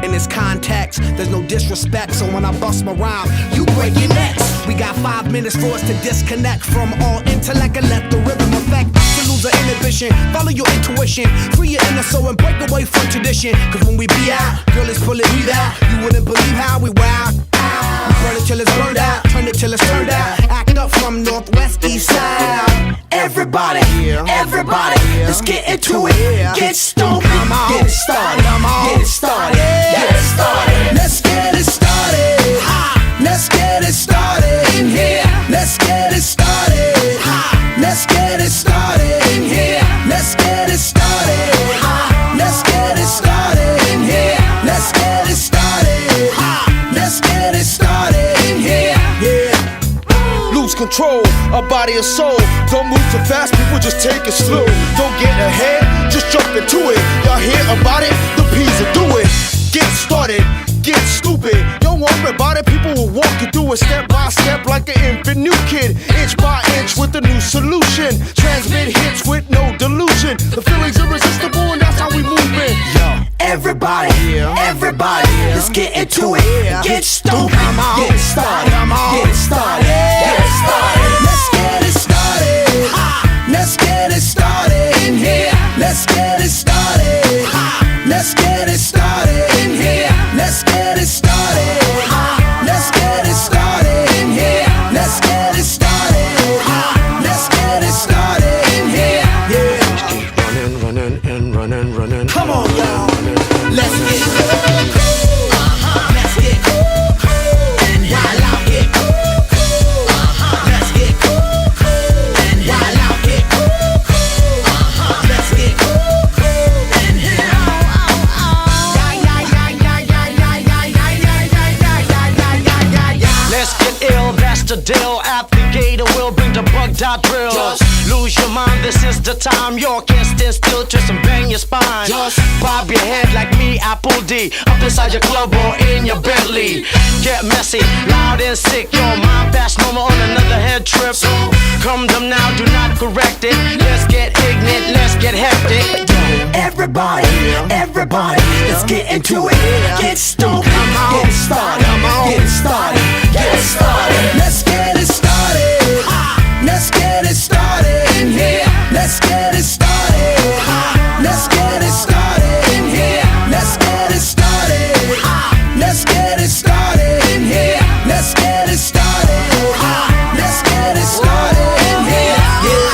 In this context, there's no disrespect, so when I bust my rhyme, you break your necks. We got 5 minutes for us to disconnect from all intellect and let the rhythm affect. To lose the inhibition, follow your intuition, free your inner soul and break away from tradition. Cause when we be out, girl, it's pulling me out. You wouldn't believe how we wild. We burn it till it's burned out, turn it till it's turned out. Act up from northwest, east side. Everybody, everybody, let's get into it. Get stupid, get it started, get it started, get it started. Let's get it started. Let's get it started in here. Let's get it started. Let's get it started in here. Let's get it started. Let's get it started in here. Let's get it started. Let's get it started in here. Yeah. Lose control, our body and soul. Don't move too fast, people just take it slow. Don't get ahead, just jump into it. Y'all hear about it? The P's will do it. Get started, get stupid. Don't worry about it, people will walk you through it step by step like an infant new kid. Inch by inch with a new solution. Transmit hits with no delusion. The feeling's irresistible and that's how we move it. Yo. Everybody, everybody, let's get into it. Get stupid, get it started, get it started, get it started. Let's get it started. Let's get it started in here. Let's get it started. Let's get it started in here. Let's get it started. Let's get it started in here. Let's get it started. Let's get it started in here. Yeah. Keep running, running, and running, running. Come on, y'all. Let's get cool. Let's get cool. And while out get cool. Let's get cool. And while out get cool. Let's get cool. And let's get ill, that's the deal. Applicator will bring the bug dot drill. Just lose your mind, this is the time. You can't stand still, twist and bang your spine. Just bob your head like me, Apple D. Up inside your club or in your Bentley. Get messy, loud and sick. Your mind fast, no more on another head trip. So come them now, do not correct it. Let's get ignorant, let's get hectic. everybody, everybody, let's get into it. Get stupid, get it started, get it started, get it started. Let's get it started. Let's get it started in here. Let's get it started. Let's get it started in here. Let's get it started. Let's get it started in here. Let's get it started. Let's get it started in here. Yeah.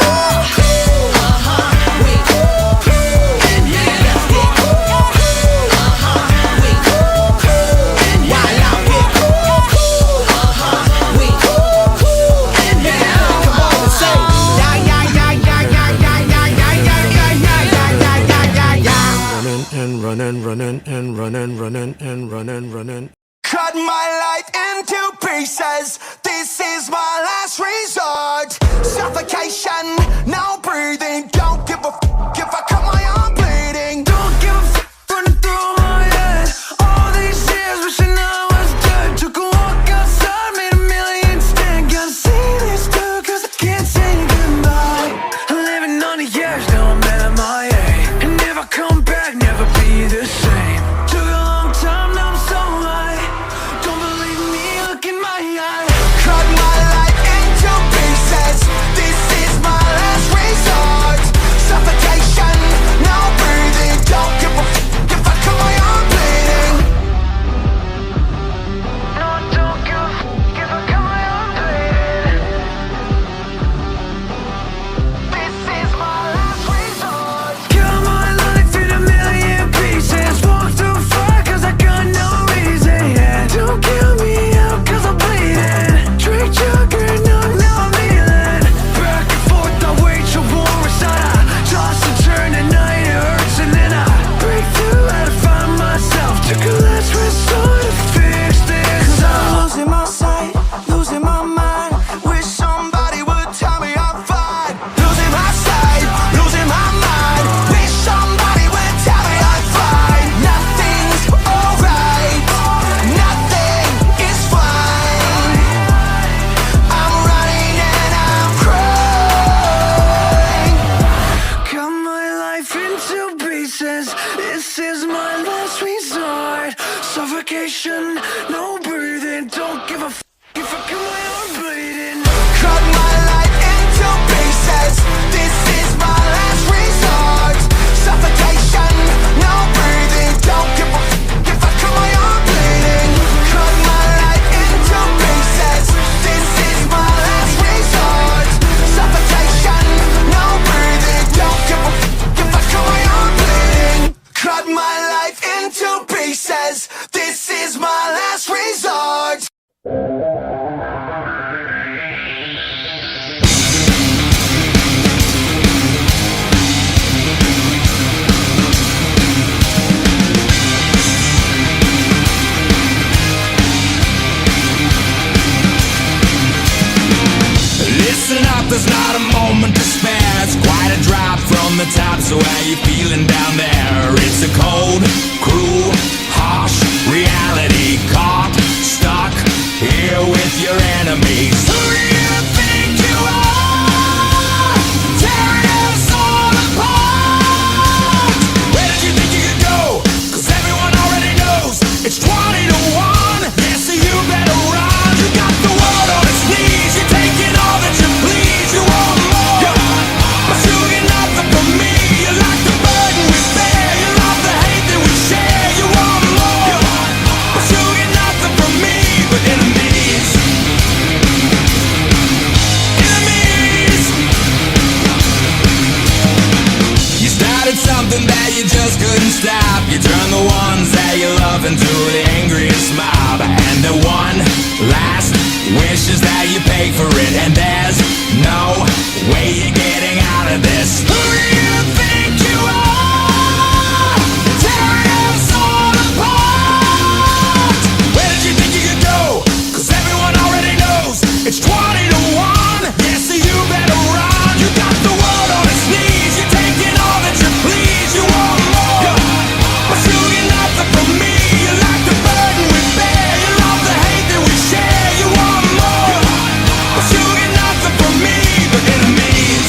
Running. Cut my life into pieces. This is my last resort. Suffocation, no breathing. Don't give a f if I cut my arm bleeding. Don't give a f running through my head. All these years wishing I was dead. Took a walk outside, made a million stand. Gotta see this through, cause I can't say goodbye. I'm living on the edge, now I'm at my age. And if I come back, never be the same. Took a long time, now I'm so high. Don't believe me, look in my eyes. Cut my life into pieces. This is my last resort. Suffocation. Suffocation, no breathing, don't give a f if I kill my arm bleeding. Cut my life into pieces, this is my last resort. Suffocation, no breathing, don't give a f if I cut my arm bleeding. Cut my life into pieces, this is my last resort. Suffocation, no breathing, don't give a f if I cut my arm bleeding. Cut my life into pieces, this is my last resort. Listen up, there's not a moment to spare. It's quite a drop from the top, so how you feeling down there? It's a cold, cruel, harsh reality. Caught, stuck here with your enemies. Who do you think you are? Tearing us all apart. Where did you think you could go? 'Cause everyone already knows it's 20 to 1. Yeah, so you better run. You got the world on its knees. You're taking all that you please. You want more, but you get nothing from me. You like the burden we bear. You love the hate that we share. You want more, but you get nothing from me. But enemies, enemies. You started something that you just couldn't stop. You turned the ones that you love into the angriest mob. And the one last wish is that you pay for it. And there's no way you're getting out of this. Who do you think you are? Tearing us all apart. Where did you think you could go? 'Cause everyone already knows it's 20 to 1. Yeah, so you better run. You got the world on its knees. You're taking all that you please. You want more, but you get nothing from me. You like the burden we bear. You love the hate that we share. You want more, but you get nothing from me. But enemies,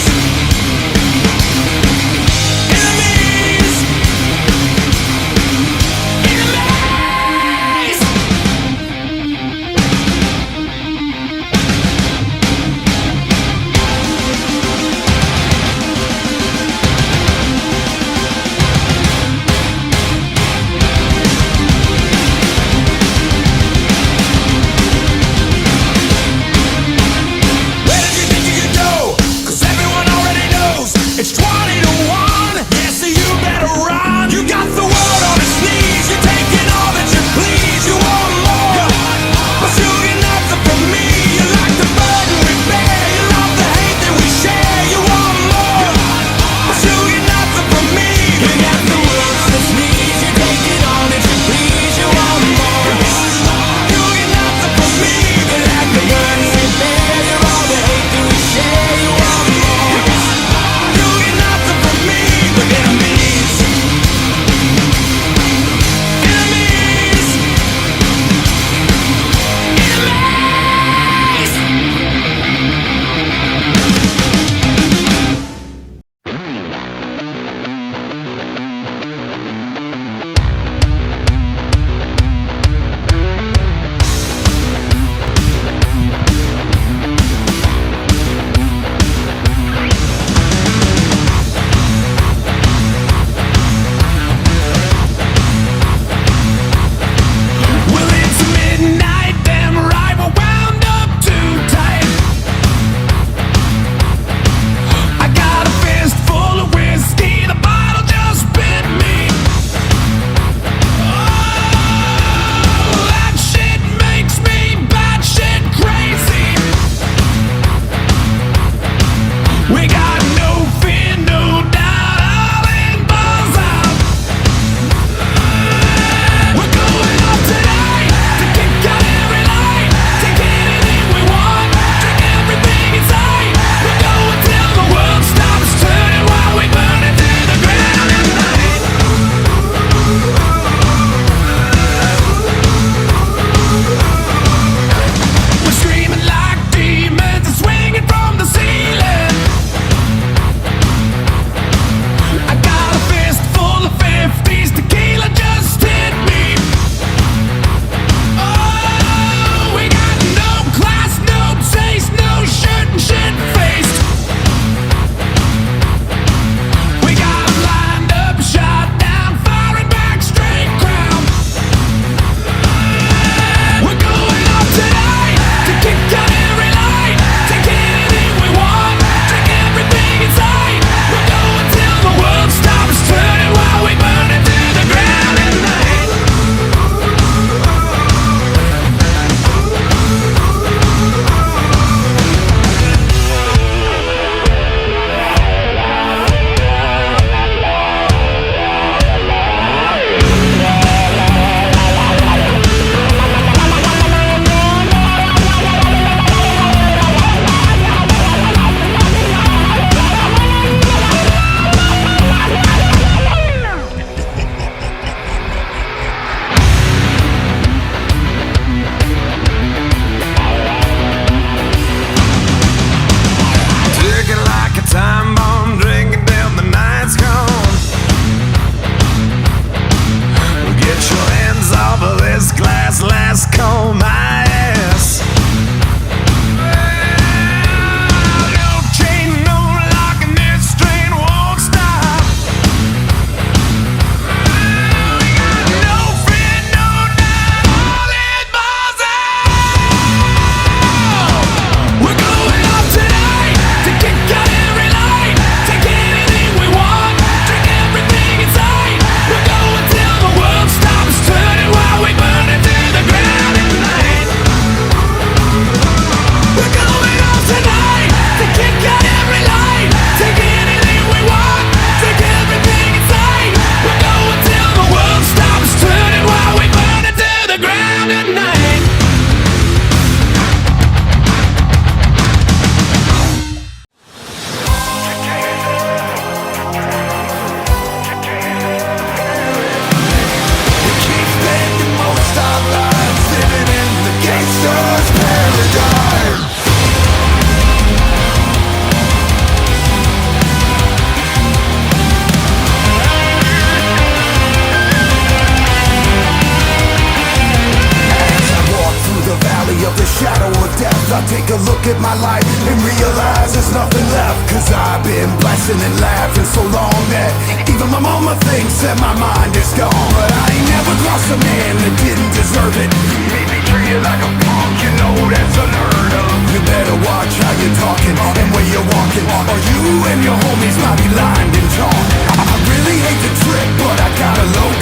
look at my life and realize there's nothing left. Cause I've been blasting and laughing so long that even my mama thinks that my mind is gone. But I ain't never crossed a man that didn't deserve it. Made me treat you like a punk, you know that's unheard of. You better watch how you're talking and where you're walking, or you and your homies might be lined in chalk. I really hate the trip, but I gotta load.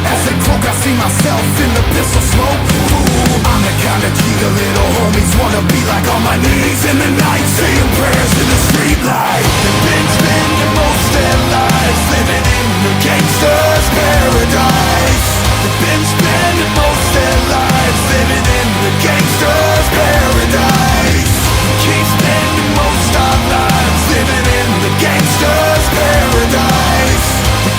As they croak, I see myself in the pistol smoke. Ooh, I'm the kind of G the little homies wanna be like, on my knees in the night, saying prayers in the street light. They've been spending most their lives living in the gangster's paradise. They've been spending most their lives living in the gangster's paradise. Keep spending most our lives living in the gangster's paradise.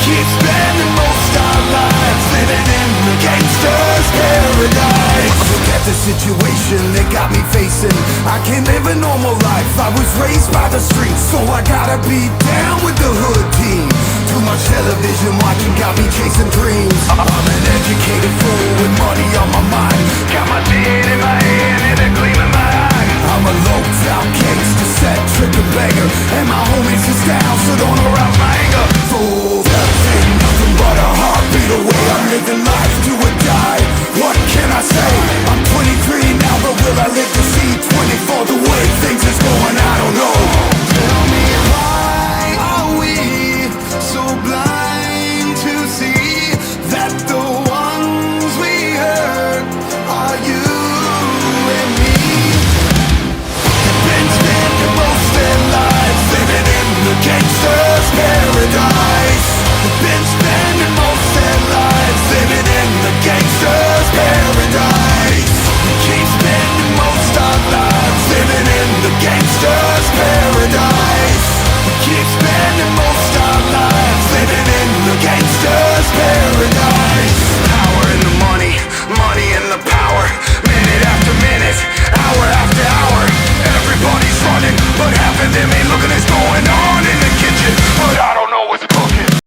Keep spending most our lives living in the gangster's paradise. Look at the situation that got me facing. I can't live a normal life. I was raised by the streets, so I gotta be down with the hood team. Too much television watching got me chasing dreams. I'm an educated fool with money on my mind. Got my tin in my hand and a gleam in my eye. I'm a low-top gangster, set trick and beggar, and my homies is down, so don't around.